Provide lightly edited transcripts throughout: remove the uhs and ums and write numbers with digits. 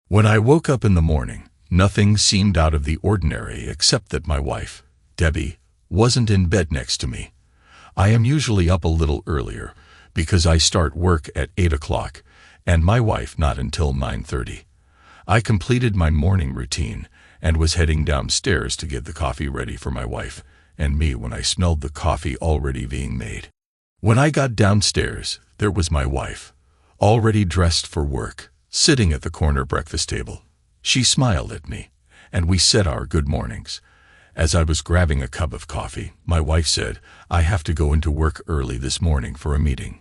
When I woke up in the morning, nothing seemed out of the ordinary except that my wife, Debbie, wasn't in bed next to me. I am usually up a little earlier because I start work at 8 o'clock and my wife not until 9:30. I completed my morning routine and was heading downstairs to get the coffee ready for my wife and me when I smelled the coffee already being made. When I got downstairs, there was my wife, already dressed for work, sitting at the corner breakfast table. She smiled at me, and we said our good mornings. As I was grabbing a cup of coffee, my wife said, "I have to go into work early this morning for a meeting.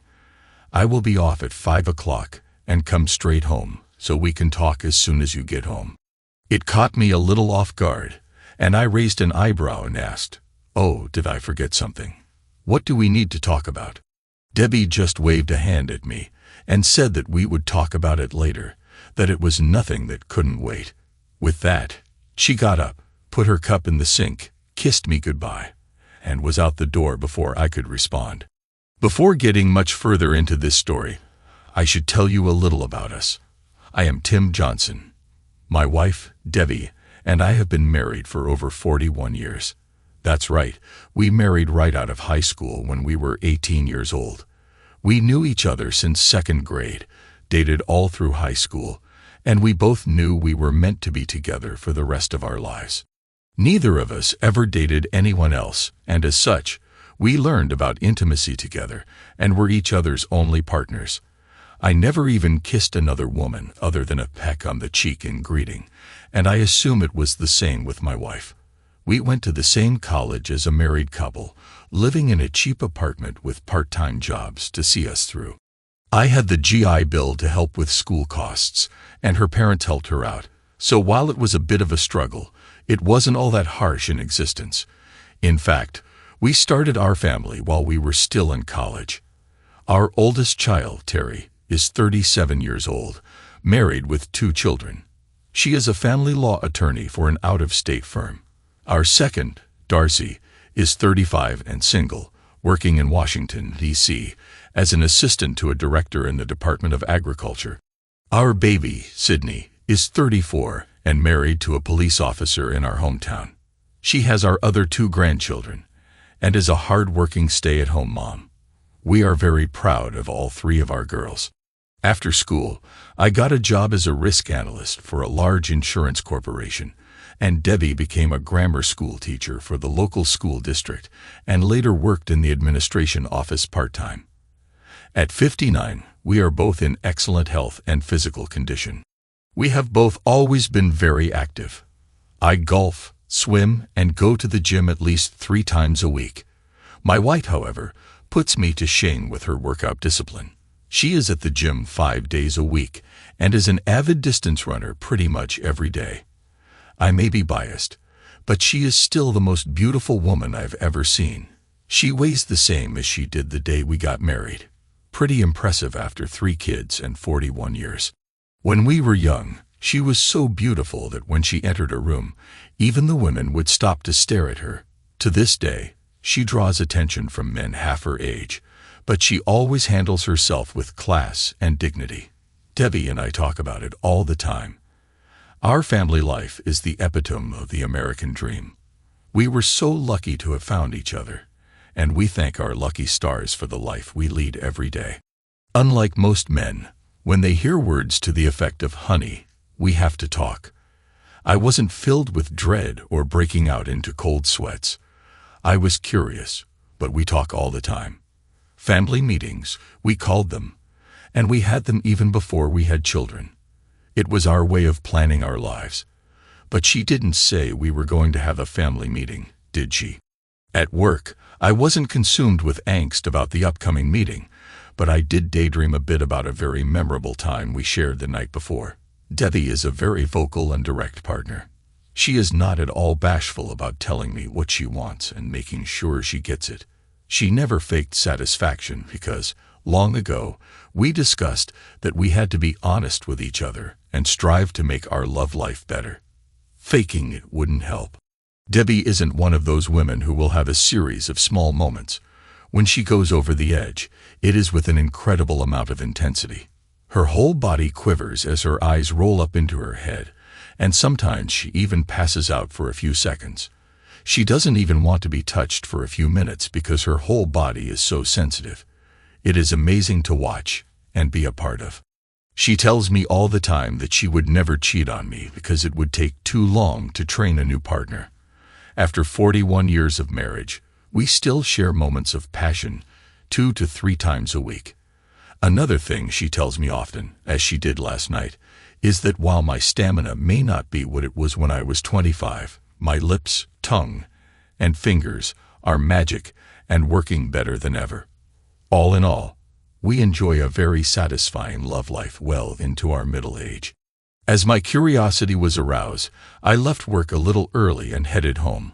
I will be off at 5 o'clock and come straight home, so we can talk as soon as you get home." It caught me a little off guard, and I raised an eyebrow and asked, "Oh, did I forget something? What do we need to talk about?" Debbie just waved a hand at me and said that we would talk about it later, that it was nothing that couldn't wait. With that, she got up, put her cup in the sink, kissed me goodbye, and was out the door before I could respond. Before getting much further into this story, I should tell you a little about us. I am Tim Johnson. My wife, Debbie, and I have been married for over 41 years. That's right, we married right out of high school when we were 18 years old. We knew each other since second grade, dated all through high school, and we both knew we were meant to be together for the rest of our lives. Neither of us ever dated anyone else, and as such, we learned about intimacy together and were each other's only partners. I never even kissed another woman other than a peck on the cheek in greeting, and I assume it was the same with my wife. We went to the same college as a married couple, living in a cheap apartment with part-time jobs to see us through. I had the GI Bill to help with school costs, and her parents helped her out, so while it was a bit of a struggle, it wasn't all that harsh in existence. In fact, we started our family while we were still in college. Our oldest child, Terry, is 37 years old, married with 2 children. She is a family law attorney for an out-of-state firm. Our second, Darcy, is 35 and single, working in Washington, D.C., as an assistant to a director in the Department of Agriculture. Our baby, Sydney, is 34 and married to a police officer in our hometown. She has our other 2 grandchildren and is a hard-working stay-at-home mom. We are very proud of all 3 of our girls. After school, I got a job as a risk analyst for a large insurance corporation, and Debbie became a grammar school teacher for the local school district and later worked in the administration office part-time. At 59, we are both in excellent health and physical condition. We have both always been very active. I golf, swim, and go to the gym at least 3 times a week. My wife, however, puts me to shame with her workout discipline. She is at the gym 5 days a week and is an avid distance runner pretty much every day. I may be biased, but she is still the most beautiful woman I've ever seen. She weighs the same as she did the day we got married. Pretty impressive after 3 kids and 41 years. When we were young, she was so beautiful that when she entered a room, even the women would stop to stare at her. To this day, she draws attention from men half her age, but she always handles herself with class and dignity. Debbie and I talk about it all the time. Our family life is the epitome of the American dream. We were so lucky to have found each other, and we thank our lucky stars for the life we lead every day. Unlike most men, when they hear words to the effect of "honey, we have to talk," I wasn't filled with dread or breaking out into cold sweats. I was curious, but we talk all the time. Family meetings, we called them, and we had them even before we had children. It was our way of planning our lives. But she didn't say we were going to have a family meeting, did she? At work, I wasn't consumed with angst about the upcoming meeting, but I did daydream a bit about a very memorable time we shared the night before. Debbie is a very vocal and direct partner. She is not at all bashful about telling me what she wants and making sure she gets it. She never faked satisfaction because, long ago, we discussed that we had to be honest with each other and strive to make our love life better. Faking it wouldn't help. Debbie isn't one of those women who will have a series of small moments. When she goes over the edge, it is with an incredible amount of intensity. Her whole body quivers as her eyes roll up into her head, and sometimes she even passes out for a few seconds. She doesn't even want to be touched for a few minutes because her whole body is so sensitive. It is amazing to watch and be a part of. She tells me all the time that she would never cheat on me because it would take too long to train a new partner. After 41 years of marriage, we still share moments of passion 2 to 3 times a week. Another thing she tells me often, as she did last night, is that while my stamina may not be what it was when I was 25, my lips, tongue, and fingers are magic and working better than ever. All in all, we enjoy a very satisfying love life well into our middle age. As my curiosity was aroused, I left work a little early and headed home.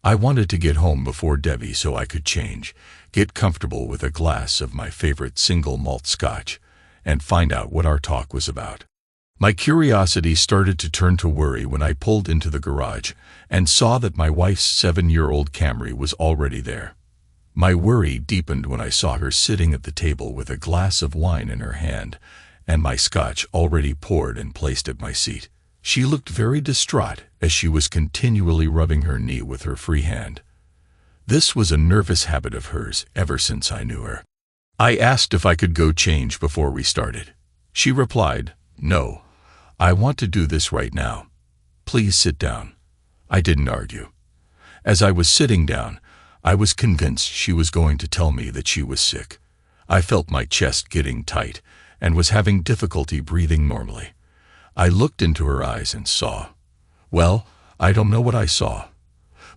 I wanted to get home before Debbie so I could change, get comfortable with a glass of my favorite single malt scotch, and find out what our talk was about. My curiosity started to turn to worry when I pulled into the garage and saw that my wife's 7-year-old Camry was already there. My worry deepened when I saw her sitting at the table with a glass of wine in her hand and my scotch already poured and placed at my seat. She looked very distraught as she was continually rubbing her knee with her free hand. This was a nervous habit of hers ever since I knew her. I asked if I could go change before we started. She replied, "No, I want to do this right now. Please sit down." I didn't argue. As I was sitting down, I was convinced she was going to tell me that she was sick. I felt my chest getting tight and was having difficulty breathing normally. I looked into her eyes and saw. Well, I don't know what I saw,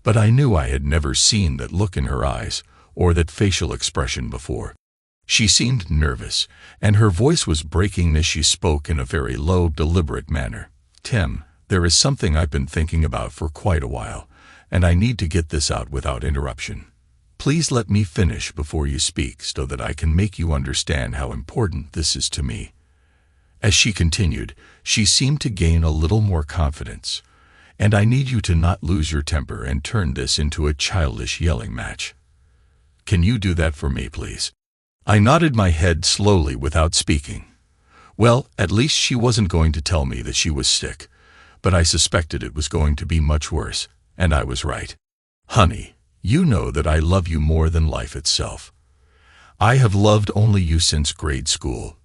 but I knew I had never seen that look in her eyes or that facial expression before. She seemed nervous, and her voice was breaking as she spoke in a very low, deliberate manner. "Tim, there is something I've been thinking about for quite a while, and I need to get this out without interruption. Please let me finish before you speak so that I can make you understand how important this is to me." As she continued, she seemed to gain a little more confidence. "And I need you to not lose your temper and turn this into a childish yelling match. Can you do that for me, please?" I nodded my head slowly without speaking. Well, at least she wasn't going to tell me that she was sick, but I suspected it was going to be much worse, and I was right. "Honey, you know that I love you more than life itself. I have loved only you since grade school.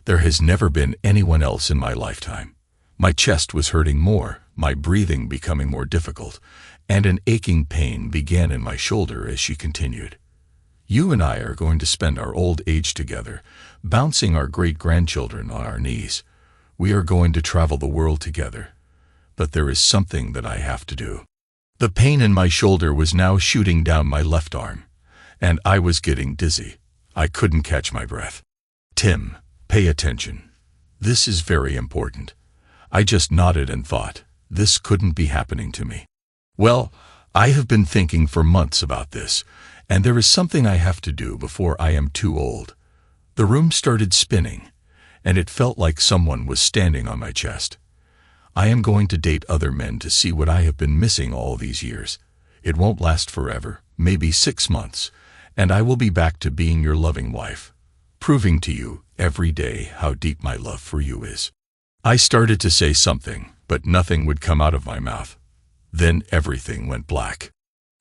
There has never been anyone else in my lifetime." My chest was hurting more, my breathing becoming more difficult, and an aching pain began in my shoulder as she continued. "You and I are going to spend our old age together, bouncing our great-grandchildren on our knees. We are going to travel the world together. But there is something that I have to do." The pain in my shoulder was now shooting down my left arm, and I was getting dizzy. I couldn't catch my breath. "Tim, pay attention. This is very important." I just nodded and thought, this couldn't be happening to me. "Well, I have been thinking for months about this, and there is something I have to do before I am too old." The room started spinning, and it felt like someone was standing on my chest. "I am going to date other men to see what I have been missing all these years. It won't last forever, maybe 6 months, and I will be back to being your loving wife, proving to you every day how deep my love for you is." I started to say something, but nothing would come out of my mouth. Then everything went black.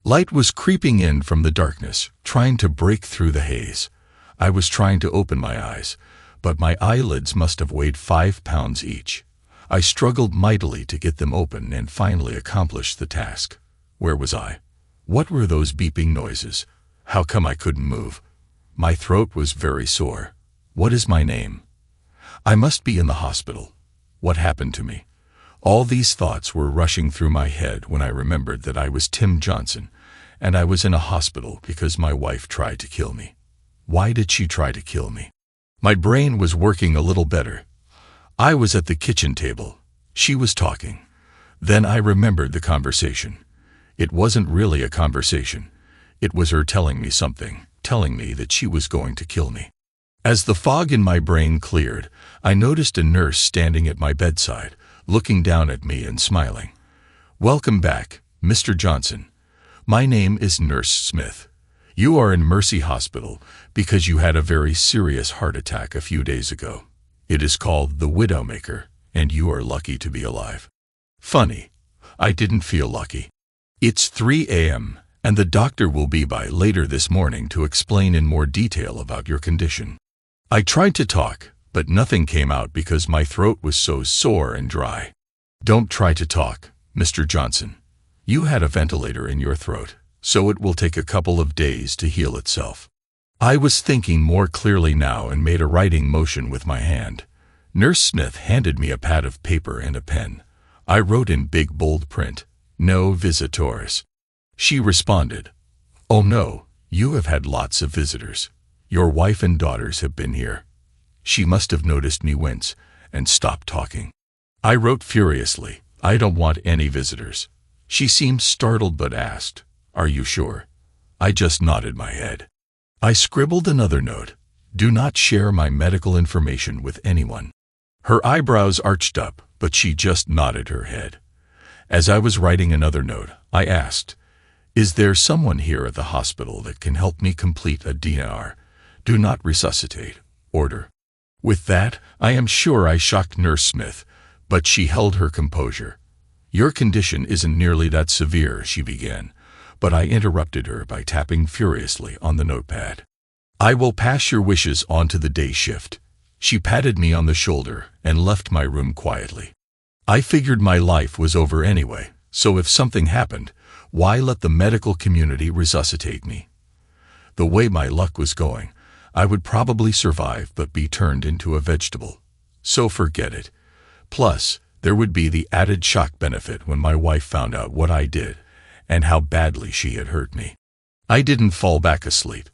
Light was creeping in from the darkness, trying to break through the haze. I was trying to open my eyes, but my eyelids must have weighed 5 pounds each. I struggled mightily to get them open and finally accomplished the task. Where was I? What were those beeping noises? How come I couldn't move? My throat was very sore. What is my name? I must be in the hospital. What happened to me? All these thoughts were rushing through my head when I remembered that I was Tim Johnson, and I was in a hospital because my wife tried to kill me. Why did she try to kill me? My brain was working a little better. I was at the kitchen table. She was talking. Then I remembered the conversation. It wasn't really a conversation. It was her telling me something, telling me that she was going to kill me. As the fog in my brain cleared, I noticed a nurse standing at my bedside, looking down at me and smiling. "Welcome back, Mr. Johnson. My name is Nurse Smith. You are in Mercy Hospital because you had a very serious heart attack a few days ago. It is called the Widowmaker, and you are lucky to be alive. Funny, I didn't feel lucky. It's 3 a.m., and the doctor will be by later this morning to explain in more detail about your condition. I tried to talk, but nothing came out because my throat was so sore and dry. Don't try to talk, Mr. Johnson. You had a ventilator in your throat, so it will take a couple of days to heal itself. I was thinking more clearly now and made a writing motion with my hand. Nurse Smith handed me a pad of paper and a pen. I wrote in big bold print, "No visitors." She responded, "Oh no, you have had lots of visitors. Your wife and daughters have been here." She must have noticed me wince and stopped talking. I wrote furiously, "I don't want any visitors." She seemed startled but asked, "Are you sure?" I just nodded my head. I scribbled another note, "Do not share my medical information with anyone." Her eyebrows arched up, but she just nodded her head. As I was writing another note, I asked, "Is there someone here at the hospital that can help me complete a DNR? Do not resuscitate. Order." With that, I am sure I shocked Nurse Smith, but she held her composure. "Your condition isn't nearly that severe," she began, but I interrupted her by tapping furiously on the notepad. "I will pass your wishes on to the day shift." She patted me on the shoulder and left my room quietly. I figured my life was over anyway, so if something happened, why let the medical community resuscitate me? The way my luck was going, I would probably survive but be turned into a vegetable. So forget it. Plus, there would be the added shock benefit when my wife found out what I did and how badly she had hurt me. I didn't fall back asleep.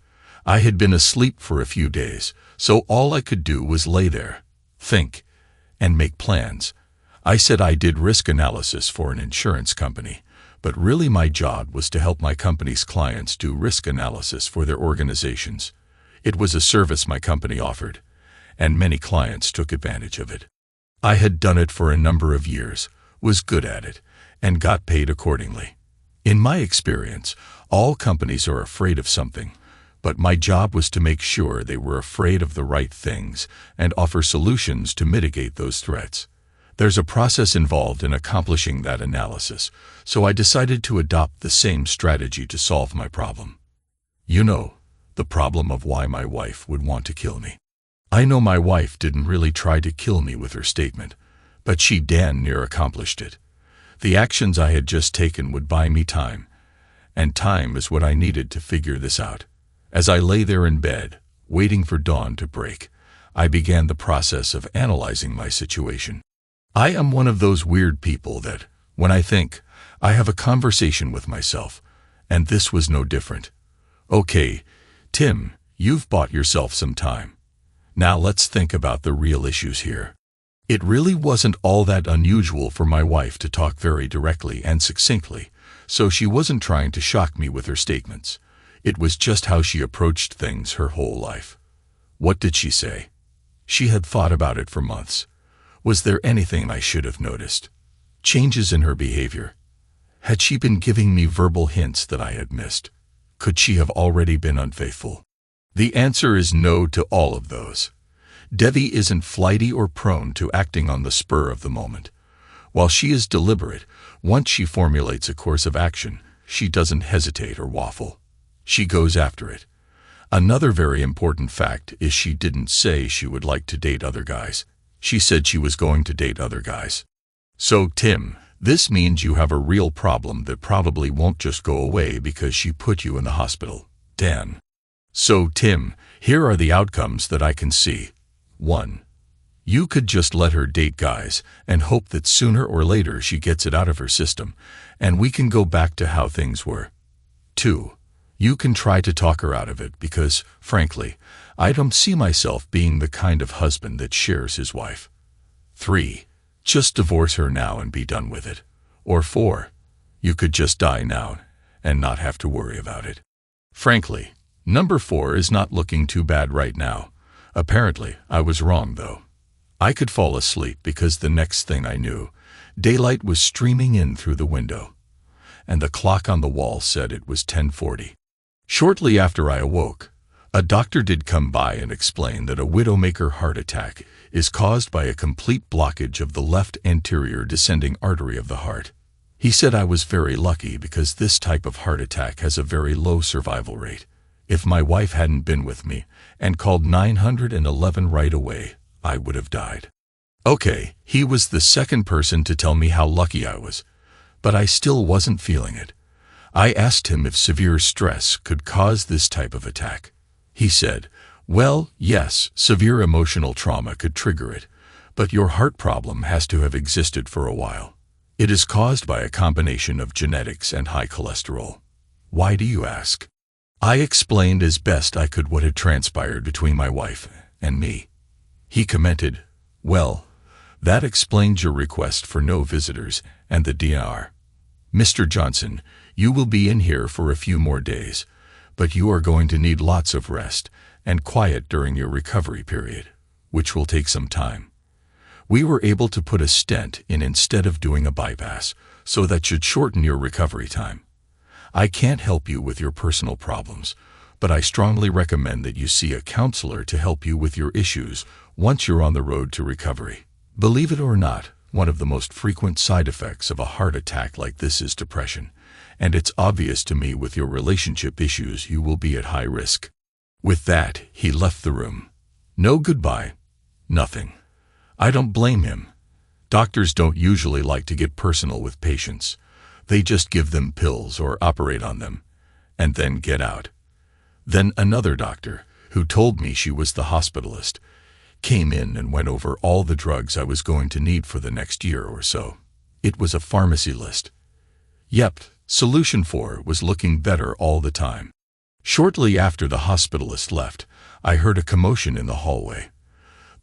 I had been asleep for a few days, so all I could do was lay there, think, and make plans. I said I did risk analysis for an insurance company, but really my job was to help my company's clients do risk analysis for their organizations. It was a service my company offered, and many clients took advantage of it. I had done it for a number of years, was good at it, and got paid accordingly. In my experience, all companies are afraid of something, but my job was to make sure they were afraid of the right things and offer solutions to mitigate those threats. There's a process involved in accomplishing that analysis, so I decided to adopt the same strategy to solve my problem. You know, the problem of why my wife would want to kill me. I know my wife didn't really try to kill me with her statement, but she damn near accomplished it. The actions I had just taken would buy me time, and time is what I needed to figure this out. As I lay there in bed, waiting for dawn to break, I began the process of analyzing my situation. I am one of those weird people that, when I think, I have a conversation with myself, and this was no different. Okay, Tim, you've bought yourself some time. Now let's think about the real issues here. It really wasn't all that unusual for my wife to talk very directly and succinctly, so she wasn't trying to shock me with her statements. It was just how she approached things her whole life. What did she say? She had thought about it for months. Was there anything I should have noticed? Changes in her behavior? Had she been giving me verbal hints that I had missed? Could she have already been unfaithful? The answer is no to all of those. Devi isn't flighty or prone to acting on the spur of the moment. While she is deliberate, once she formulates a course of action, she doesn't hesitate or waffle. She goes after it. Another very important fact is she didn't say she would like to date other guys. She said she was going to date other guys. So, Tim, this means you have a real problem that probably won't just go away because she put you in the hospital. Dan. So, Tim, here are the outcomes that I can see. 1. You could just let her date guys and hope that sooner or later she gets it out of her system, and we can go back to how things were. 2. You can try to talk her out of it because, frankly, I don't see myself being the kind of husband that shares his wife. 3. Just divorce her now and be done with it. Or 4. You could just die now and not have to worry about it. Frankly, number 4 is not looking too bad right now. Apparently, I was wrong though. I could fall asleep because the next thing I knew, daylight was streaming in through the window, and the clock on the wall said it was 10:40. Shortly after I awoke, A doctor did come by and explain that a widowmaker heart attack is caused by a complete blockage of the left anterior descending artery of the heart. He said I was very lucky because this type of heart attack has a very low survival rate. If my wife hadn't been with me and called 911 right away, I would have died. Okay, he was the second person to tell me how lucky I was, but I still wasn't feeling it. I asked him if severe stress could cause this type of attack. He said, well, yes, severe emotional trauma could trigger it, but your heart problem has to have existed for a while. It is caused by a combination of genetics and high cholesterol. Why do you ask? I explained as best I could what had transpired between my wife and me. He commented, well, that explains your request for no visitors and the DNR. Mr. Johnson, you will be in here for a few more days, but you are going to need lots of rest and quiet during your recovery period, which will take some time. We were able to put a stent in instead of doing a bypass, so that should shorten your recovery time. I can't help you with your personal problems, but I strongly recommend that you see a counselor to help you with your issues once you're on the road to recovery. Believe it or not, one of the most frequent side effects of a heart attack like this is depression, and it's obvious to me with your relationship issues you will be at high risk. With that, he left the room. No goodbye. Nothing. I don't blame him. Doctors don't usually like to get personal with patients. They just give them pills or operate on them, and then get out. Then another doctor, who told me she was the hospitalist, came in and went over all the drugs I was going to need for the next year or so. It was a pharmacy list. Yep, solution 4 was looking better all the time. Shortly after the hospitalist left, I heard a commotion in the hallway.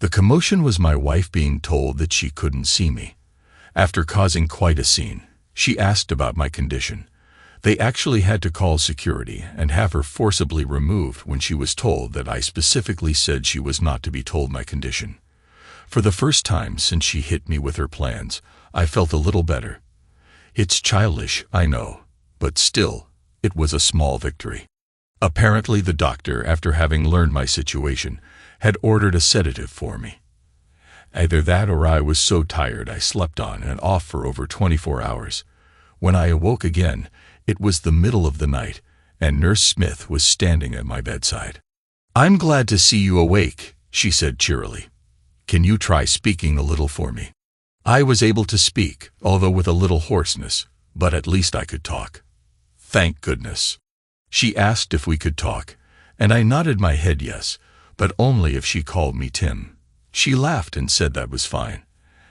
The commotion was my wife being told that she couldn't see me. After causing quite a scene, she asked about my condition. They actually had to call security and have her forcibly removed when she was told that I specifically said she was not to be told my condition. For the first time since she hit me with her plans, I felt a little better. It's childish, I know, but still, it was a small victory. Apparently the doctor, after having learned my situation, had ordered a sedative for me. Either that or I was so tired I slept on and off for over 24 hours. When I awoke again, it was the middle of the night, and Nurse Smith was standing at my bedside. I'm glad to see you awake, she said cheerily. Can you try speaking a little for me? I was able to speak, although with a little hoarseness, but at least I could talk. Thank goodness. She asked if we could talk, and I nodded my head yes, but only if she called me Tim. She laughed and said that was fine,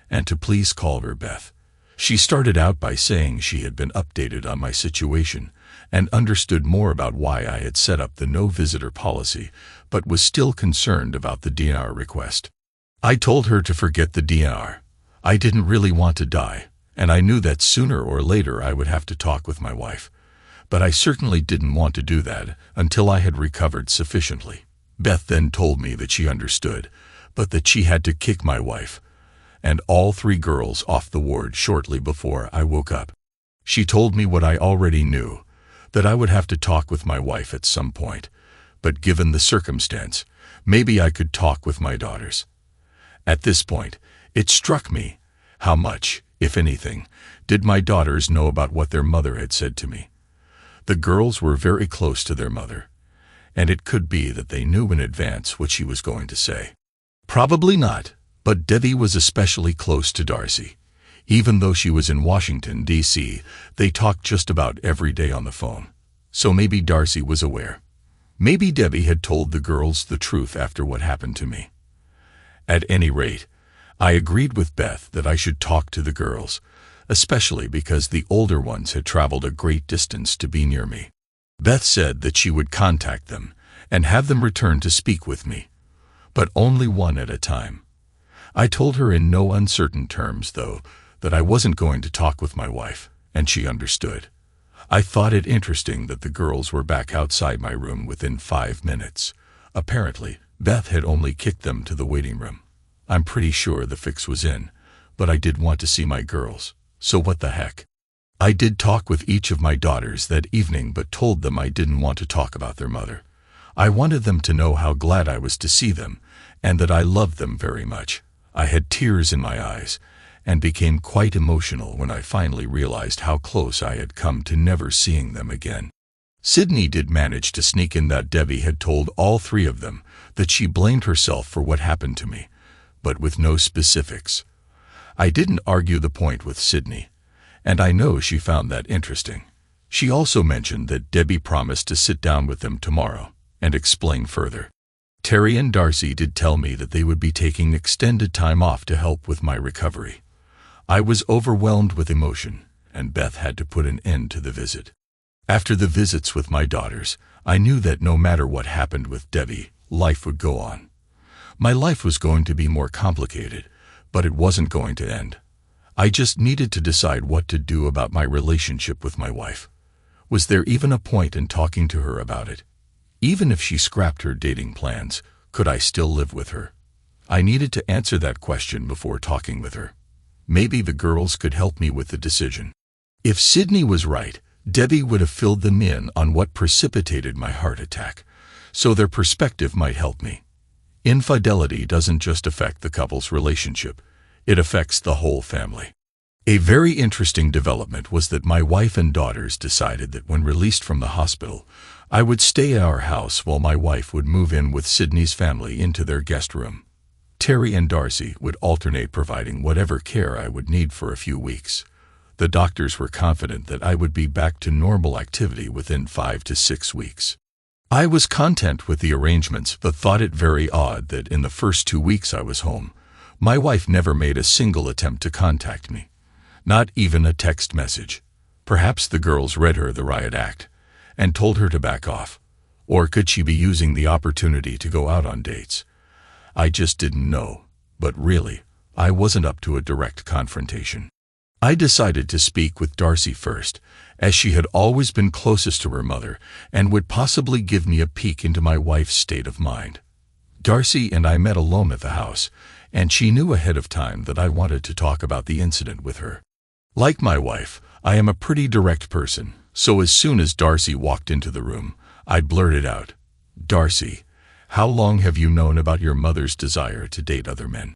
and to please call her Beth. She started out by saying she had been updated on my situation and understood more about why I had set up the no-visitor policy, but was still concerned about the DNR request. I told her to forget the DNR. I didn't really want to die, and I knew that sooner or later I would have to talk with my wife. But I certainly didn't want to do that until I had recovered sufficiently. Beth then told me that she understood, but that she had to kick my wife and all 3 girls off the ward shortly before I woke up. She told me what I already knew, that I would have to talk with my wife at some point, but given the circumstance, maybe I could talk with my daughters. At this point, it struck me how much, if anything, did my daughters know about what their mother had said to me. The girls were very close to their mother, and it could be that they knew in advance what she was going to say. Probably not, but Debbie was especially close to Darcy. Even though she was in Washington, D.C., they talked just about every day on the phone. So maybe Darcy was aware. Maybe Debbie had told the girls the truth after what happened to me. At any rate, I agreed with Beth that I should talk to the girls, especially because the older ones had traveled a great distance to be near me. Beth said that she would contact them and have them return to speak with me, but only one at a time. I told her in no uncertain terms, though, that I wasn't going to talk with my wife, and she understood. I thought it interesting that the girls were back outside my room within 5 minutes. Apparently, Beth had only kicked them to the waiting room. I'm pretty sure the fix was in, but I did want to see my girls, so what the heck. I did talk with each of my daughters that evening but told them I didn't want to talk about their mother. I wanted them to know how glad I was to see them, and that I loved them very much. I had tears in my eyes, and became quite emotional when I finally realized how close I had come to never seeing them again. Sydney did manage to sneak in that Debbie had told all three of them that she blamed herself for what happened to me, but with no specifics. I didn't argue the point with Sydney, and I know she found that interesting. She also mentioned that Debbie promised to sit down with them tomorrow and explain further. Terry and Darcy did tell me that they would be taking extended time off to help with my recovery. I was overwhelmed with emotion, and Beth had to put an end to the visit. After the visits with my daughters, I knew that no matter what happened with Debbie, life would go on. My life was going to be more complicated, but it wasn't going to end. I just needed to decide what to do about my relationship with my wife. Was there even a point in talking to her about it? Even if she scrapped her dating plans, could I still live with her? I needed to answer that question before talking with her. Maybe the girls could help me with the decision. If Sydney was right, Debbie would have filled them in on what precipitated my heart attack, so their perspective might help me. Infidelity doesn't just affect the couple's relationship, it affects the whole family. A very interesting development was that my wife and daughters decided that when released from the hospital, I would stay at our house while my wife would move in with Sydney's family into their guest room. Terry and Darcy would alternate providing whatever care I would need for a few weeks. The doctors were confident that I would be back to normal activity within 5 to 6 weeks. I was content with the arrangements, but thought it very odd that in the first 2 weeks I was home, my wife never made a single attempt to contact me. Not even a text message. Perhaps the girls read her the riot act and told her to back off. Or could she be using the opportunity to go out on dates? I just didn't know. But really, I wasn't up to a direct confrontation. I decided to speak with Darcy first, as she had always been closest to her mother and would possibly give me a peek into my wife's state of mind. Darcy and I met alone at the house, and she knew ahead of time that I wanted to talk about the incident with her. Like my wife, I am a pretty direct person, so as soon as Darcy walked into the room, I blurted out, "Darcy, how long have you known about your mother's desire to date other men?"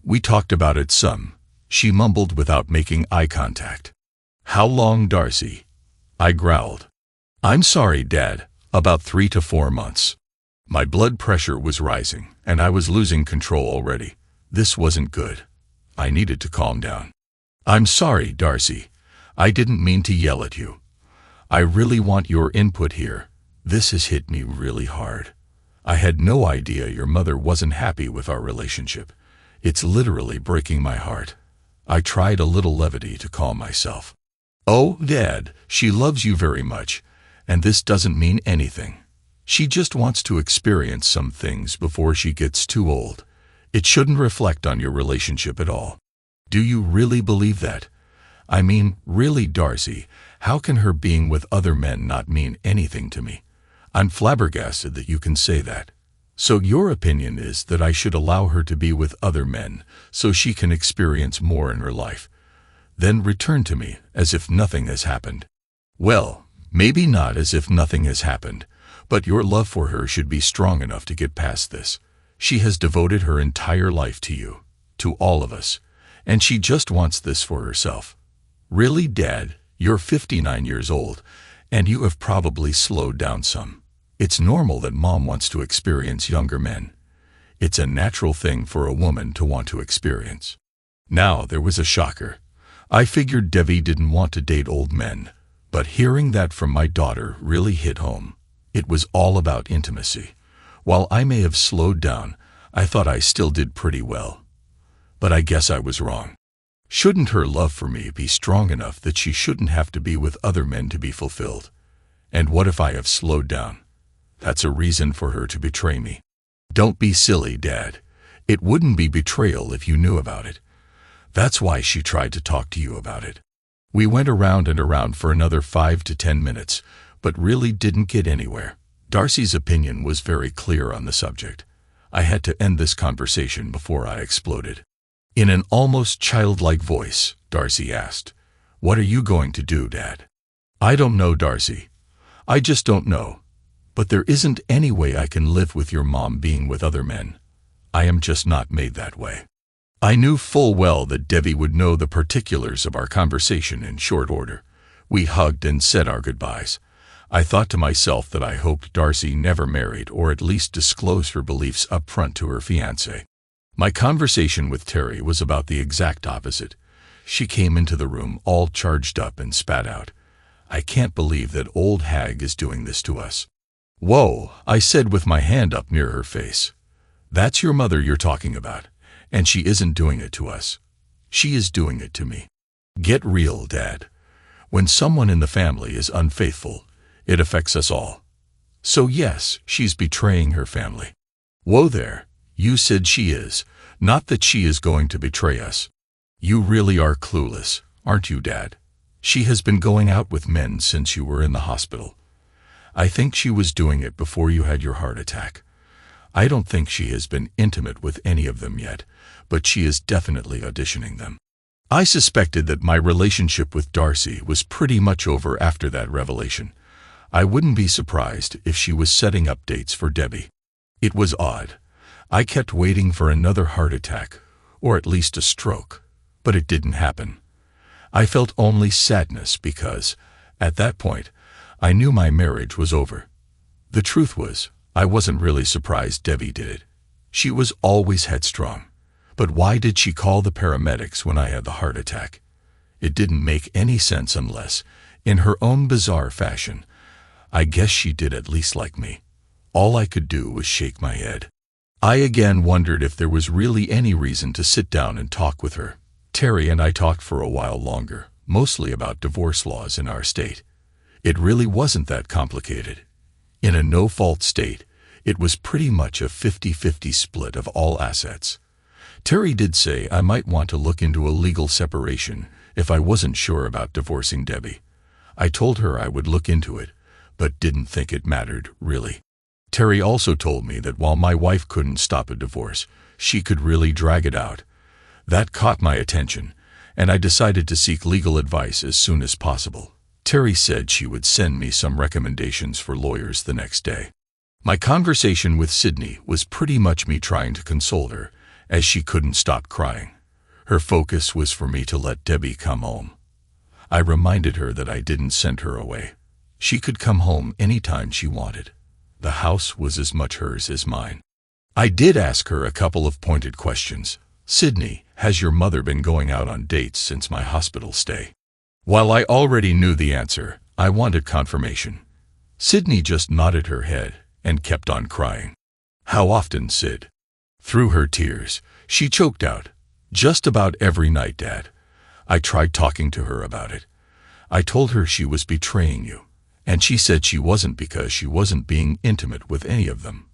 We talked about it some," she mumbled without making eye contact. "How long, Darcy?" I growled. "I'm sorry, Dad, about 3 to 4 months." My blood pressure was rising, and I was losing control already. This wasn't good. I needed to calm down. "I'm sorry, Darcy. I didn't mean to yell at you. I really want your input here. This has hit me really hard. I had no idea your mother wasn't happy with our relationship. It's literally breaking my heart." I tried a little levity to calm myself. "Oh, Dad, she loves you very much, and this doesn't mean anything. She just wants to experience some things before she gets too old. It shouldn't reflect on your relationship at all." "Do you really believe that? I mean, really, Darcy, how can her being with other men not mean anything to me? I'm flabbergasted that you can say that. So your opinion is that I should allow her to be with other men so she can experience more in her life, then return to me as if nothing has happened?" "Well, maybe not as if nothing has happened, but your love for her should be strong enough to get past this. She has devoted her entire life to you, to all of us, and she just wants this for herself. Really, Dad, you're 59 years old, and you have probably slowed down some. It's normal that Mom wants to experience younger men. It's a natural thing for a woman to want to experience." Now there was a shocker. I figured Debbie didn't want to date old men, but hearing that from my daughter really hit home. It was all about intimacy. While I may have slowed down, I thought I still did pretty well. But I guess I was wrong. Shouldn't her love for me be strong enough that she shouldn't have to be with other men to be fulfilled? And what if I have slowed down? That's a reason for her to betray me. "Don't be silly, Dad. It wouldn't be betrayal if you knew about it. That's why she tried to talk to you about it." We went around and around for another 5 to 10 minutes, but really didn't get anywhere. Darcy's opinion was very clear on the subject. I had to end this conversation before I exploded. In an almost childlike voice, Darcy asked, "What are you going to do, Dad?" "I don't know, Darcy. I just don't know. But there isn't any way I can live with your mom being with other men. I am just not made that way. I knew full well that Debbie would know the particulars of our conversation in short order. We hugged and said our goodbyes. I thought to myself that I hoped Darcy never married or at least disclosed her beliefs up front to her fiancé. My conversation with Terry was about the exact opposite. She came into the room all charged up and spat out, "I can't believe that old hag is doing this to us." "Whoa," I said with my hand up near her face. "That's your mother you're talking about, and she isn't doing it to us. She is doing it to me." Get real, Dad. When someone in the family is unfaithful, it affects us all. So yes, she's betraying her family. Whoa there, you said she is, not that she is going to betray us. You really are clueless, aren't you, Dad? She has been going out with men since you were in the hospital. I think she was doing it before you had your heart attack. I don't think she has been intimate with any of them yet, but she is definitely auditioning them. I suspected that my relationship with Darcy was pretty much over after that revelation. I wouldn't be surprised if she was setting up dates for Debbie. It was odd. I kept waiting for another heart attack, or at least a stroke, but it didn't happen. I felt only sadness because, at that point, I knew my marriage was over. The truth was, I wasn't really surprised Debbie did it. She was always headstrong. But why did she call the paramedics when I had the heart attack? It didn't make any sense unless, in her own bizarre fashion, I guess she did at least like me. All I could do was shake my head. I again wondered if there was really any reason to sit down and talk with her. Terry and I talked for a while longer, mostly about divorce laws in our state. It really wasn't that complicated. In a no-fault state, it was pretty much a 50-50 split of all assets. Terry did say I might want to look into a legal separation if I wasn't sure about divorcing Debbie. I told her I would look into it, but didn't think it mattered, really. Terry also told me that while my wife couldn't stop a divorce, she could really drag it out. That caught my attention, and I decided to seek legal advice as soon as possible. Terry said she would send me some recommendations for lawyers the next day. My conversation with Sydney was pretty much me trying to console her, as she couldn't stop crying. Her focus was for me to let Debbie come home. I reminded her that I didn't send her away. She could come home anytime she wanted. The house was as much hers as mine. I did ask her a couple of pointed questions. "Sydney, has your mother been going out on dates since my hospital stay?" While I already knew the answer, I wanted confirmation. Sydney just nodded her head and kept on crying. "How often, Sid?" Through her tears, she choked out, "Just about every night, Dad." I tried talking to her about it. I told her she was betraying you, and she said she wasn't because she wasn't being intimate with any of them.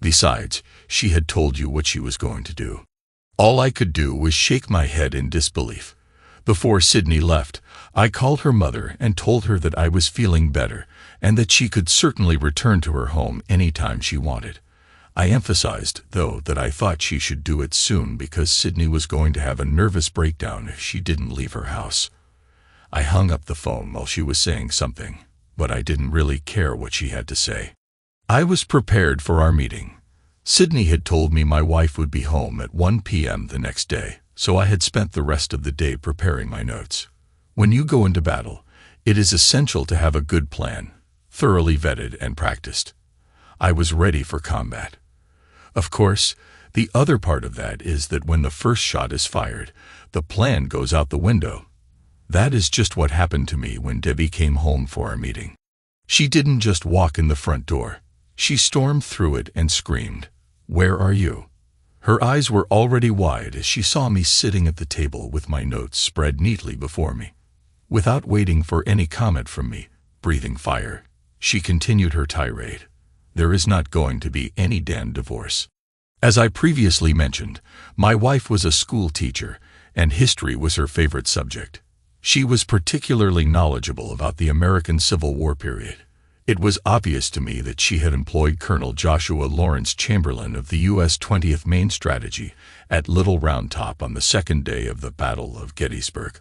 Besides, she had told you what she was going to do. All I could do was shake my head in disbelief. Before Sydney left, I called her mother and told her that I was feeling better and that she could certainly return to her home anytime she wanted. I emphasized, though, that I thought she should do it soon because Sydney was going to have a nervous breakdown if she didn't leave her house. I hung up the phone while she was saying something, but I didn't really care what she had to say. I was prepared for our meeting. Sydney had told me my wife would be home at 1 p.m. the next day, so I had spent the rest of the day preparing my notes. When you go into battle, it is essential to have a good plan, thoroughly vetted and practiced. I was ready for combat. Of course, the other part of that is that when the first shot is fired, the plan goes out the window. That is just what happened to me when Debbie came home for our meeting. She didn't just walk in the front door. She stormed through it and screamed, "Where are you?" Her eyes were already wide as she saw me sitting at the table with my notes spread neatly before me. Without waiting for any comment from me, breathing fire, she continued her tirade. "There is not going to be any damn divorce." As I previously mentioned, my wife was a school teacher, and history was her favorite subject. She was particularly knowledgeable about the American Civil War period. It was obvious to me that she had employed Colonel Joshua Lawrence Chamberlain of the U.S. 20th Maine Strategy at Little Round Top on the second day of the Battle of Gettysburg.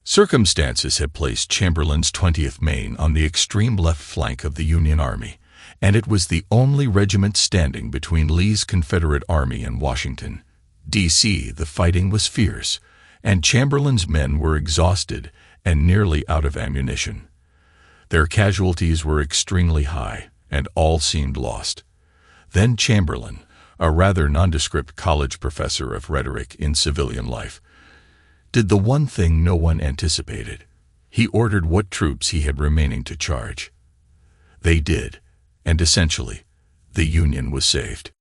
Circumstances had placed Chamberlain's 20th Maine on the extreme left flank of the Union Army, and it was the only regiment standing between Lee's Confederate Army and Washington, D.C. The fighting was fierce, and Chamberlain's men were exhausted and nearly out of ammunition. Their casualties were extremely high, and all seemed lost. Then Chamberlain, a rather nondescript college professor of rhetoric in civilian life, did the one thing no one anticipated. He ordered what troops he had remaining to charge. They did, and essentially, the Union was saved.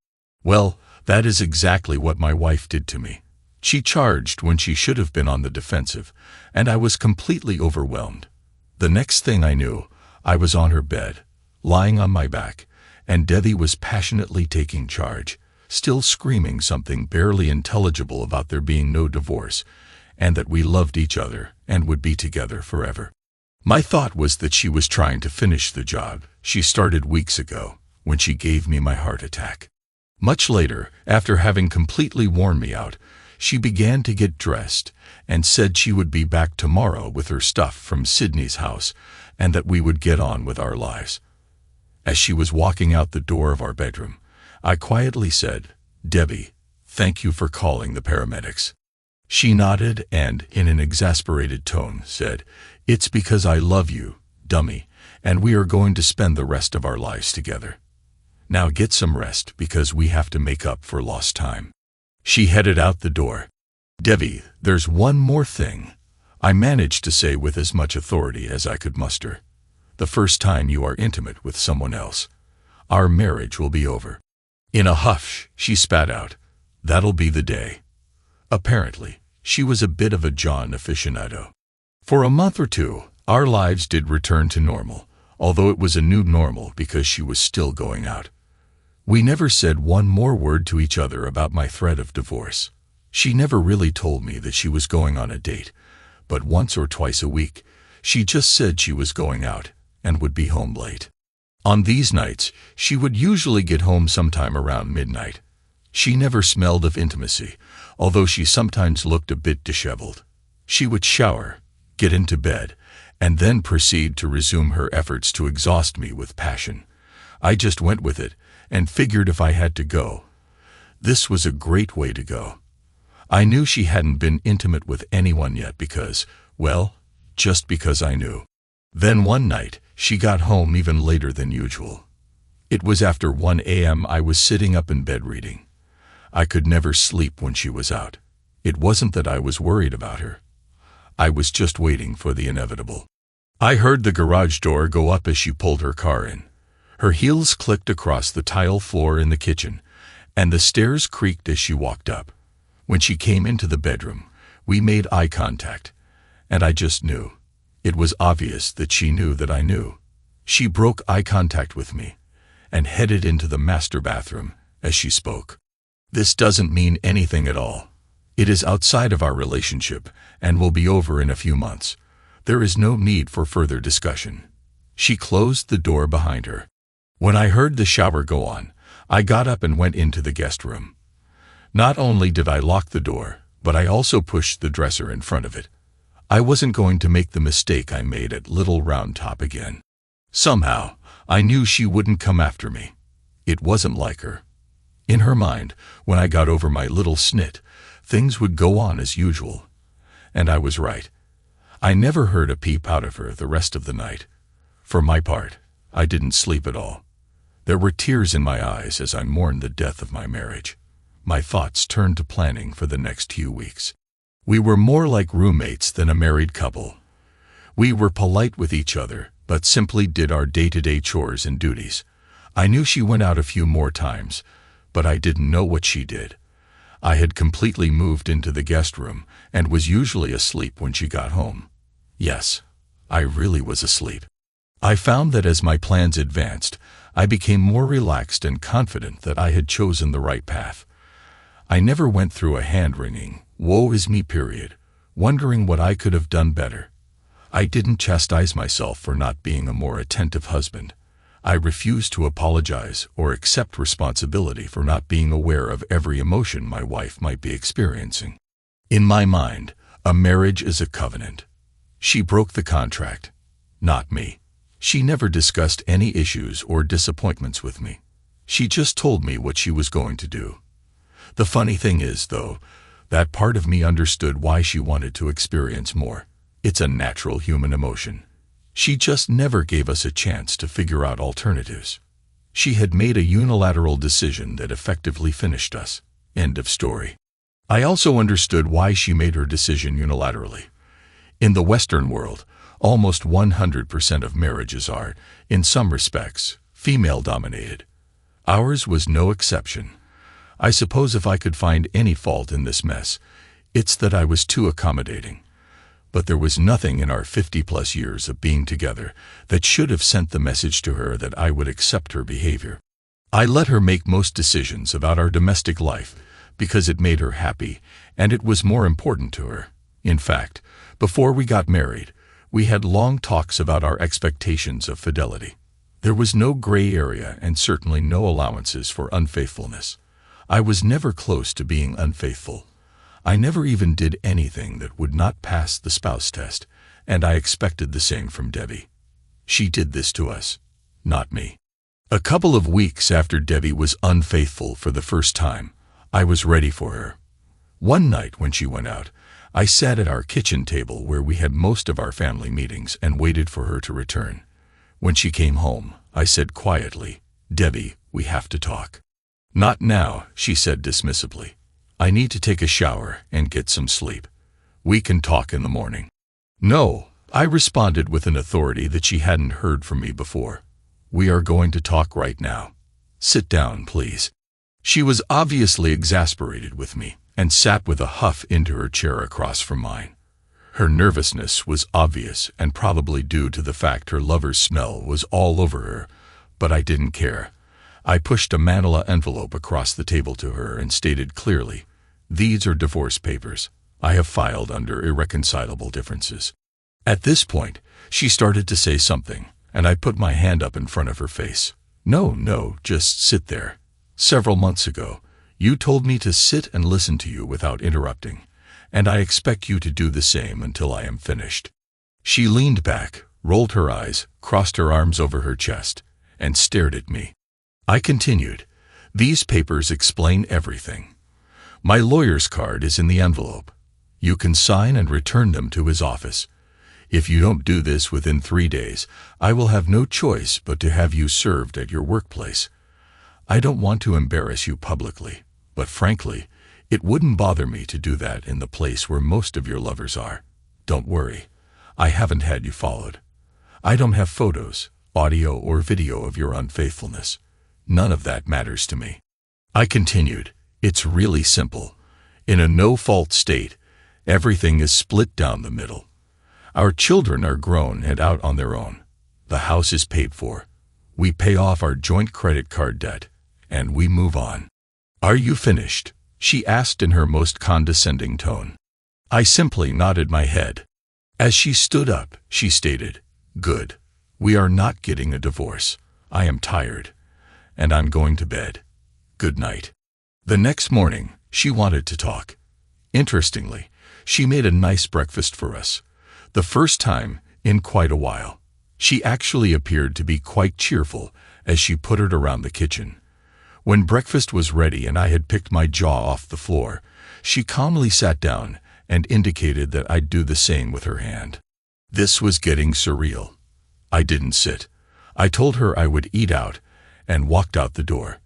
Well, that is exactly what my wife did to me. She charged when she should have been on the defensive, and I was completely overwhelmed. The next thing I knew, I was on her bed, lying on my back, and Debbie was passionately taking charge, still screaming something barely intelligible about there being no divorce, and that we loved each other and would be together forever. My thought was that she was trying to finish the job she started weeks ago when she gave me my heart attack. Much later, after having completely worn me out, she began to get dressed and said she would be back tomorrow with her stuff from Sydney's house and that we would get on with our lives. As she was walking out the door of our bedroom, I quietly said, "Debbie, thank you for calling the paramedics." She nodded and, in an exasperated tone, said, "It's because I love you, dummy, and we are going to spend the rest of our lives together. Now get some rest because we have to make up for lost time." She headed out the door. "Debbie, there's one more thing," I managed to say with as much authority as I could muster. "The first time you are intimate with someone else, our marriage will be over." In a huff, she spat out, "That'll be the day." Apparently, she was a bit of a John aficionado. For a month or two, our lives did return to normal, although it was a new normal because she was still going out. We never said one more word to each other about my threat of divorce. She never really told me that she was going on a date, but once or twice a week, she just said she was going out and would be home late. On these nights, she would usually get home sometime around midnight. She never smelled of intimacy, although she sometimes looked a bit disheveled. She would shower, get into bed, and then proceed to resume her efforts to exhaust me with passion. I just went with it and figured if I had to go, this was a great way to go. I knew she hadn't been intimate with anyone yet because, well, just because I knew. Then one night, she got home even later than usual. It was after 1 a.m. I was sitting up in bed reading. I could never sleep when she was out. It wasn't that I was worried about her. I was just waiting for the inevitable. I heard the garage door go up as she pulled her car in. Her heels clicked across the tile floor in the kitchen, and the stairs creaked as she walked up. When she came into the bedroom, we made eye contact, and I just knew. It was obvious that she knew that I knew. She broke eye contact with me and headed into the master bathroom as she spoke. "This doesn't mean anything at all. It is outside of our relationship and will be over in a few months. There is no need for further discussion." She closed the door behind her. When I heard the shower go on, I got up and went into the guest room. Not only did I lock the door, but I also pushed the dresser in front of it. I wasn't going to make the mistake I made at Little Round Top again. Somehow, I knew she wouldn't come after me. It wasn't like her. In her mind, when I got over my little snit, things would go on as usual. And I was right. I never heard a peep out of her the rest of the night. For my part, I didn't sleep at all. There were tears in my eyes as I mourned the death of my marriage. My thoughts turned to planning for the next few weeks. We were more like roommates than a married couple. We were polite with each other, but simply did our day-to-day chores and duties. I knew she went out a few more times, but I didn't know what she did. I had completely moved into the guest room and was usually asleep when she got home. Yes, I really was asleep. I found that as my plans advanced, I became more relaxed and confident that I had chosen the right path. I never went through a hand-wringing, woe is me period, wondering what I could have done better. I didn't chastise myself for not being a more attentive husband. I refused to apologize or accept responsibility for not being aware of every emotion my wife might be experiencing. In my mind, a marriage is a covenant. She broke the contract, not me. She never discussed any issues or disappointments with me. She just told me what she was going to do. The funny thing is, though, that part of me understood why she wanted to experience more. It's a natural human emotion. She just never gave us a chance to figure out alternatives. She had made a unilateral decision that effectively finished us. End of story. I also understood why she made her decision unilaterally. In the Western world, almost 100% of marriages are, in some respects, female-dominated. Ours was no exception. I suppose if I could find any fault in this mess, it's that I was too accommodating. But there was nothing in our 50-plus years of being together that should have sent the message to her that I would accept her behavior. I let her make most decisions about our domestic life because it made her happy and it was more important to her. In fact, before we got married, we had long talks about our expectations of fidelity. There was no gray area and certainly no allowances for unfaithfulness. I was never close to being unfaithful. I never even did anything that would not pass the spouse test, and I expected the same from Debbie. She did this to us, not me. A couple of weeks after Debbie was unfaithful for the first time, I was ready for her. One night when she went out, I sat at our kitchen table where we had most of our family meetings and waited for her to return. When she came home, I said quietly, "Debbie, we have to talk." "Not now," she said dismissively. "I need to take a shower and get some sleep. We can talk in the morning." "No," I responded with an authority that she hadn't heard from me before. "We are going to talk right now. Sit down, please." She was obviously exasperated with me and sat with a huff into her chair across from mine. Her nervousness was obvious and probably due to the fact her lover's smell was all over her, but I didn't care. I pushed a manila envelope across the table to her and stated clearly, "These are divorce papers. I have filed under irreconcilable differences." At this point, she started to say something, and I put my hand up in front of her face. No, just sit there. Several months ago, you told me to sit and listen to you without interrupting, and I expect you to do the same until I am finished." She leaned back, rolled her eyes, crossed her arms over her chest, and stared at me. I continued, "These papers explain everything. My lawyer's card is in the envelope. You can sign and return them to his office. If you don't do this within 3 days, I will have no choice but to have you served at your workplace. I don't want to embarrass you publicly, but frankly, it wouldn't bother me to do that in the place where most of your lovers are. Don't worry, I haven't had you followed. I don't have photos, audio, or video of your unfaithfulness. None of that matters to me." I continued, "It's really simple. In a no-fault state, everything is split down the middle. Our children are grown and out on their own. The house is paid for. We pay off our joint credit card debt, and we move on." "Are you finished?" she asked in her most condescending tone. I simply nodded my head. As she stood up, she stated, "Good. We are not getting a divorce. I am tired, and I'm going to bed. Good night." The next morning, she wanted to talk. Interestingly, she made a nice breakfast for us. The first time in quite a while. She actually appeared to be quite cheerful as she puttered around the kitchen. When breakfast was ready and I had picked my jaw off the floor, she calmly sat down and indicated that I'd do the same with her hand. This was getting surreal. I didn't sit. I told her I would eat out and walked out the door.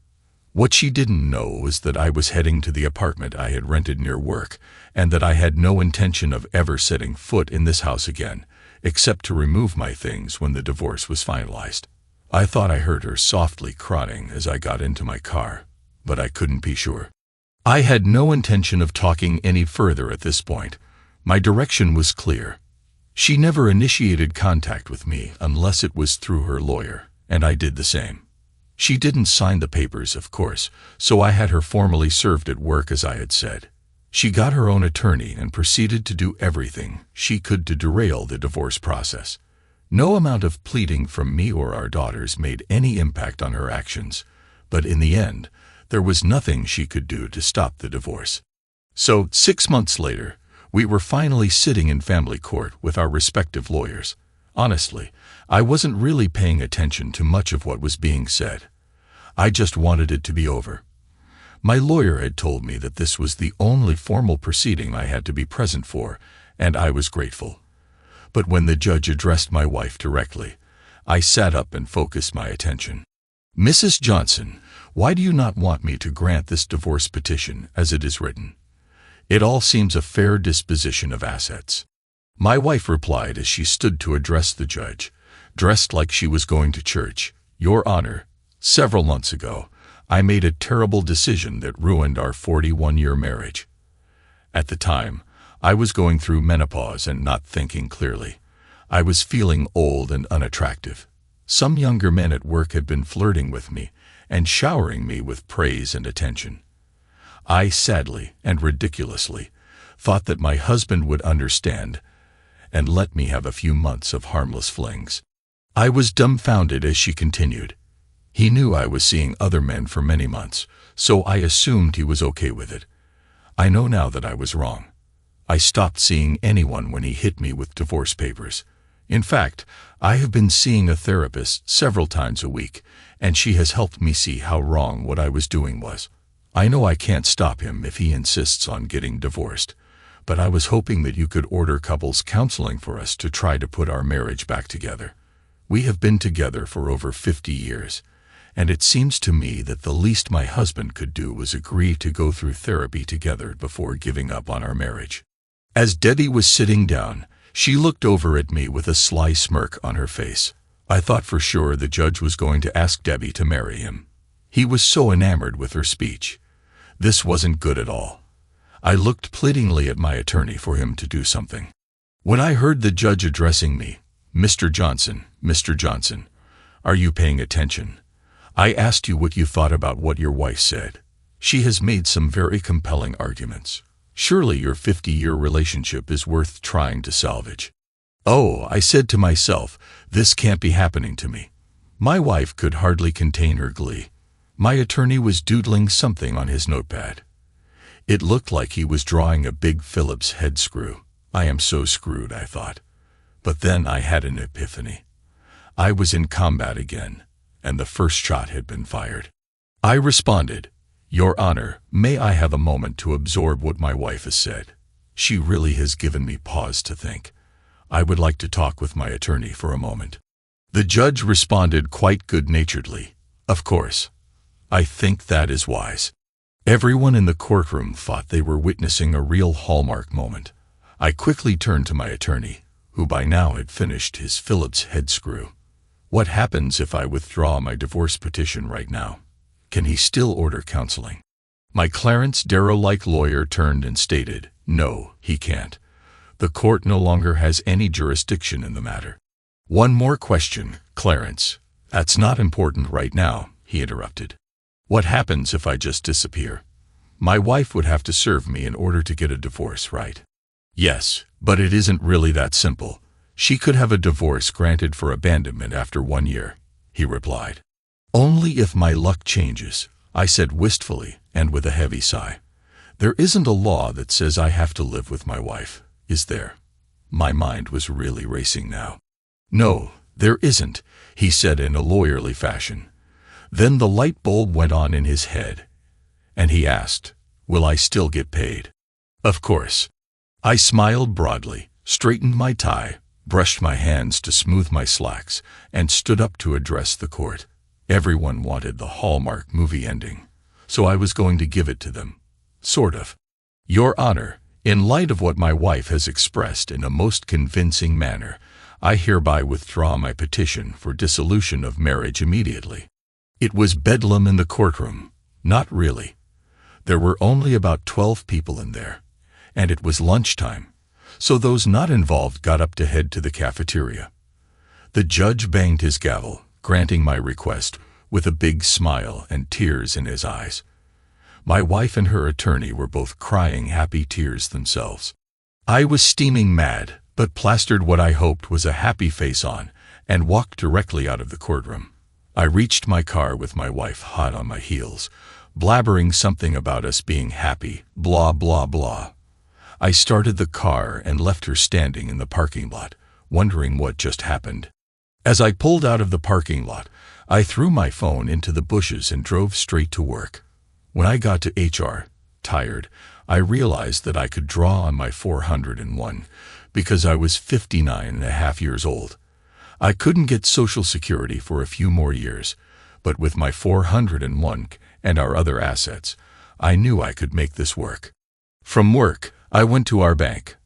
What she didn't know was that I was heading to the apartment I had rented near work and that I had no intention of ever setting foot in this house again, except to remove my things when the divorce was finalized. I thought I heard her softly crying as I got into my car, but I couldn't be sure. I had no intention of talking any further at this point. My direction was clear. She never initiated contact with me unless it was through her lawyer, and I did the same. She didn't sign the papers, of course, so I had her formally served at work as I had said. She got her own attorney and proceeded to do everything she could to derail the divorce process. No amount of pleading from me or our daughters made any impact on her actions, but in the end, there was nothing she could do to stop the divorce. So, 6 months later, we were finally sitting in family court with our respective lawyers. Honestly, I wasn't really paying attention to much of what was being said. I just wanted it to be over. My lawyer had told me that this was the only formal proceeding I had to be present for, and I was grateful. But when the judge addressed my wife directly, I sat up and focused my attention. "Mrs. Johnson, why do you not want me to grant this divorce petition as it is written? It all seems a fair disposition of assets." My wife replied as she stood to address the judge, dressed like she was going to church. "Your Honor, several months ago, I made a terrible decision that ruined our 41-year marriage. At the time, I was going through menopause and not thinking clearly. I was feeling old and unattractive. Some younger men at work had been flirting with me and showering me with praise and attention. I sadly and ridiculously thought that my husband would understand and let me have a few months of harmless flings. I was dumbfounded as she continued. He knew I was seeing other men for many months, so I assumed he was okay with it. I know now that I was wrong. I stopped seeing anyone when he hit me with divorce papers. In fact, I have been seeing a therapist several times a week, and she has helped me see how wrong what I was doing was. I know I can't stop him if he insists on getting divorced, but I was hoping that you could order couples counseling for us to try to put our marriage back together. We have been together for over 50 years, and it seems to me that the least my husband could do was agree to go through therapy together before giving up on our marriage." As Debbie was sitting down, she looked over at me with a sly smirk on her face. I thought for sure the judge was going to ask Debbie to marry him. He was so enamored with her speech. This wasn't good at all. I looked pleadingly at my attorney for him to do something. When I heard the judge addressing me, Mr. Johnson, are you paying attention? I asked you what you thought about what your wife said. She has made some very compelling arguments. Surely your 50-year relationship is worth trying to salvage." "Oh," I said to myself, "this can't be happening to me." My wife could hardly contain her glee. My attorney was doodling something on his notepad. It looked like he was drawing a big Phillips head screw. I am so screwed, I thought. But then I had an epiphany. I was in combat again, and the first shot had been fired. I responded, "Your Honor, may I have a moment to absorb what my wife has said? She really has given me pause to think. I would like to talk with my attorney for a moment." The judge responded quite good-naturedly, "Of course. I think that is wise." Everyone in the courtroom thought they were witnessing a real hallmark moment. I quickly turned to my attorney, who by now had finished his Phillips head screw. "What happens if I withdraw my divorce petition right now? Can he still order counseling?" My Clarence Darrow-like lawyer turned and stated, "No, he can't. The court no longer has any jurisdiction in the matter." "One more question, Clarence. That's not important right now," he interrupted. "What happens if I just disappear? My wife would have to serve me in order to get a divorce, right?" "Yes, but it isn't really that simple. She could have a divorce granted for abandonment after 1 year," he replied. "Only if my luck changes," I said wistfully and with a heavy sigh. "There isn't a law that says I have to live with my wife, is there?" My mind was really racing now. "No, there isn't," he said in a lawyerly fashion. Then the light bulb went on in his head, and he asked, "Will I still get paid?" "Of course." I smiled broadly, straightened my tie, brushed my hands to smooth my slacks, and stood up to address the court. Everyone wanted the Hallmark movie ending, so I was going to give it to them. Sort of. "Your Honor, in light of what my wife has expressed in a most convincing manner, I hereby withdraw my petition for dissolution of marriage immediately." It was bedlam in the courtroom. Not really. There were only about 12 people in there, and it was lunchtime, so those not involved got up to head to the cafeteria. The judge banged his gavel, granting my request, with a big smile and tears in his eyes. My wife and her attorney were both crying happy tears themselves. I was steaming mad, but plastered what I hoped was a happy face on, and walked directly out of the courtroom. I reached my car with my wife hot on my heels, blabbering something about us being happy, blah, blah, blah. I started the car and left her standing in the parking lot, wondering what just happened. As I pulled out of the parking lot, I threw my phone into the bushes and drove straight to work. When I got to HR, tired, I realized that I could draw on my 401 because I was 59 and a half years old. I couldn't get Social Security for a few more years, but with my 401 and our other assets, I knew I could make this work. From work, I went to our bank.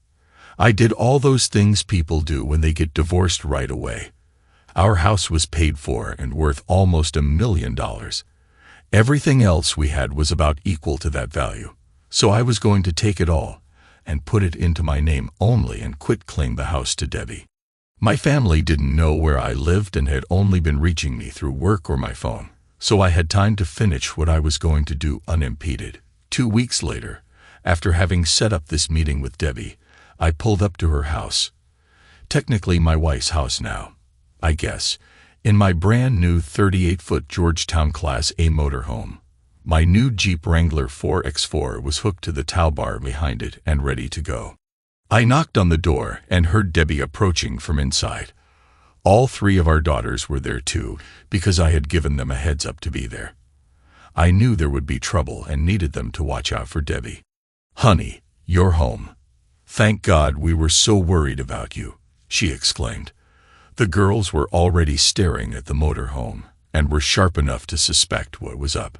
I did all those things people do when they get divorced right away. Our house was paid for and worth almost $1 million. Everything else we had was about equal to that value. So I was going to take it all and put it into my name only and quit claim the house to Debbie. My family didn't know where I lived and had only been reaching me through work or my phone, so I had time to finish what I was going to do unimpeded. 2 weeks later, after having set up this meeting with Debbie, I pulled up to her house. Technically my wife's house now, I guess, in my brand new 38-foot Georgetown Class A motorhome. My new Jeep Wrangler 4x4 was hooked to the tow bar behind it and ready to go. I knocked on the door and heard Debbie approaching from inside. All 3 of our daughters were there too, because I had given them a heads up to be there. I knew there would be trouble and needed them to watch out for Debbie. "Honey, you're home. Thank God, we were so worried about you," she exclaimed. The girls were already staring at the motorhome and were sharp enough to suspect what was up.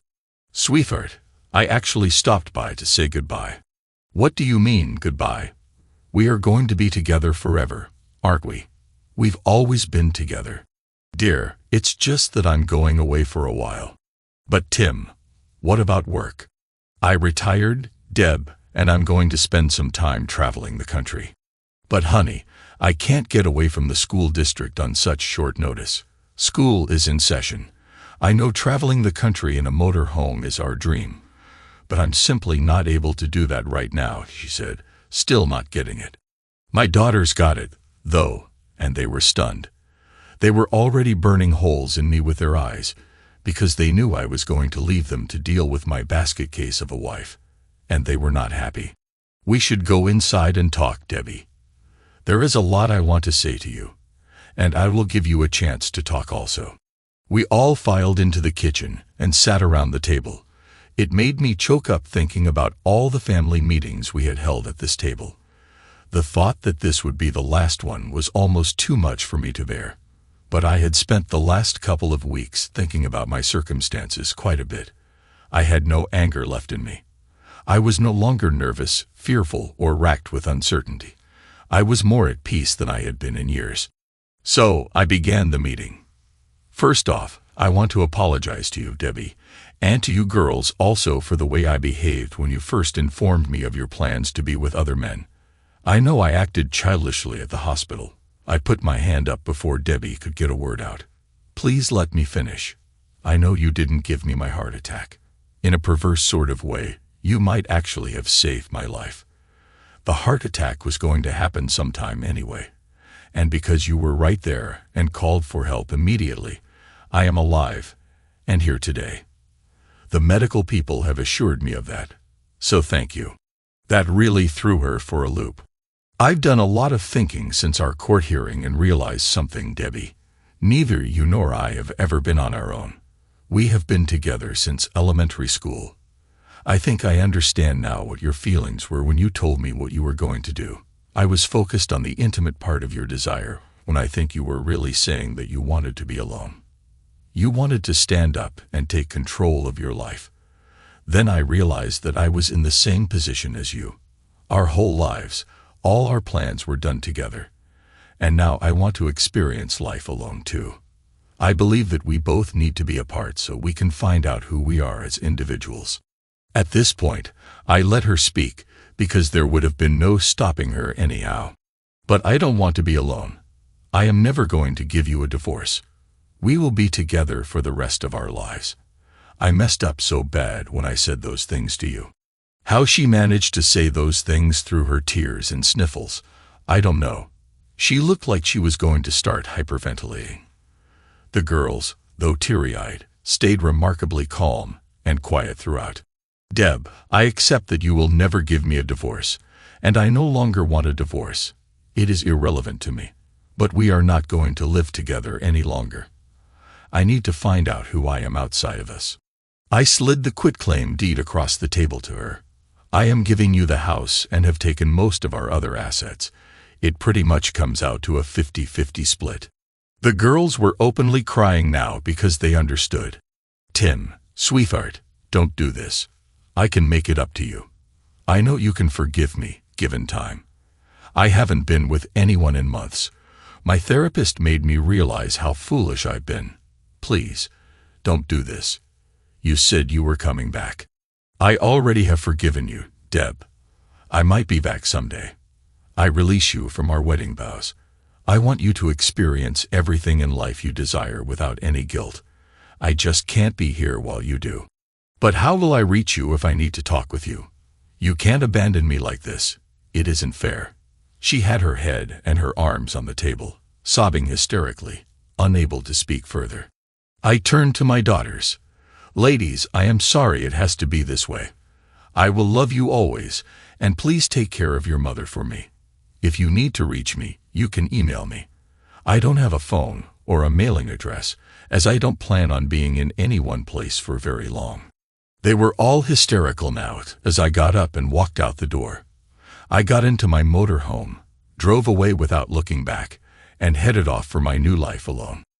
"Sweetheart, I actually stopped by to say goodbye." "What do you mean, goodbye? We are going to be together forever, aren't we? We've always been together." "Dear, it's just that I'm going away for a while." "But Tim, what about work?" "I retired, Deb, and I'm going to spend some time traveling the country." "But honey, I can't get away from the school district on such short notice. School is in session. I know traveling the country in a motor home is our dream, but I'm simply not able to do that right now," she said, still not getting it. My daughters got it, though, and they were stunned. They were already burning holes in me with their eyes, because they knew I was going to leave them to deal with my basket case of a wife, and they were not happy. "We should go inside and talk, Debbie. There is a lot I want to say to you, and I will give you a chance to talk also." We all filed into the kitchen and sat around the table. It made me choke up thinking about all the family meetings we had held at this table. The thought that this would be the last one was almost too much for me to bear. But I had spent the last couple of weeks thinking about my circumstances quite a bit. I had no anger left in me. I was no longer nervous, fearful, or racked with uncertainty. I was more at peace than I had been in years. So I began the meeting. "First off, I want to apologize to you, Debbie, and to you girls also for the way I behaved when you first informed me of your plans to be with other men. I know I acted childishly at the hospital. I put my hand up before Debbie could get a word out. Please let me finish. I know you didn't give me my heart attack. In a perverse sort of way, you might actually have saved my life. The heart attack was going to happen sometime anyway, and because you were right there and called for help immediately, I am alive and here today. The medical people have assured me of that, so thank you." That really threw her for a loop. "I've done a lot of thinking since our court hearing and realized something, Debbie. Neither you nor I have ever been on our own. We have been together since elementary school. I think I understand now what your feelings were when you told me what you were going to do. I was focused on the intimate part of your desire, when I think you were really saying that you wanted to be alone. You wanted to stand up and take control of your life. Then I realized that I was in the same position as you. Our whole lives, all our plans were done together. And now I want to experience life alone too. I believe that we both need to be apart so we can find out who we are as individuals." At this point, I let her speak because there would have been no stopping her anyhow. "But I don't want to be alone. I am never going to give you a divorce. We will be together for the rest of our lives. I messed up so bad when I said those things to you." How she managed to say those things through her tears and sniffles, I don't know. She looked like she was going to start hyperventilating. The girls, though teary-eyed, stayed remarkably calm and quiet throughout. "Deb, I accept that you will never give me a divorce, and I no longer want a divorce. It is irrelevant to me. But we are not going to live together any longer. I need to find out who I am outside of us. I slid the quitclaim deed across the table to her. I am giving you the house and have taken most of our other assets. It pretty much comes out to a 50-50 split. The girls were openly crying now because they understood. Tim, sweetheart, don't do this. I can make it up to you. I know you can forgive me, given time. I haven't been with anyone in months. My therapist made me realize how foolish I've been. Please, don't do this. You said you were coming back. I already have forgiven you, Deb. I might be back someday. I release you from our wedding vows. I want you to experience everything in life you desire without any guilt. I just can't be here while you do. But how will I reach you if I need to talk with you? You can't abandon me like this. It isn't fair. She had her head and her arms on the table, sobbing hysterically, unable to speak further. I turned to my daughters. Ladies, I am sorry it has to be this way. I will love you always, and please take care of your mother for me. If you need to reach me, you can email me. I don't have a phone or a mailing address, as I don't plan on being in any one place for very long. They were all hysterical now as I got up and walked out the door. I got into my motor home, drove away without looking back, and headed off for my new life alone.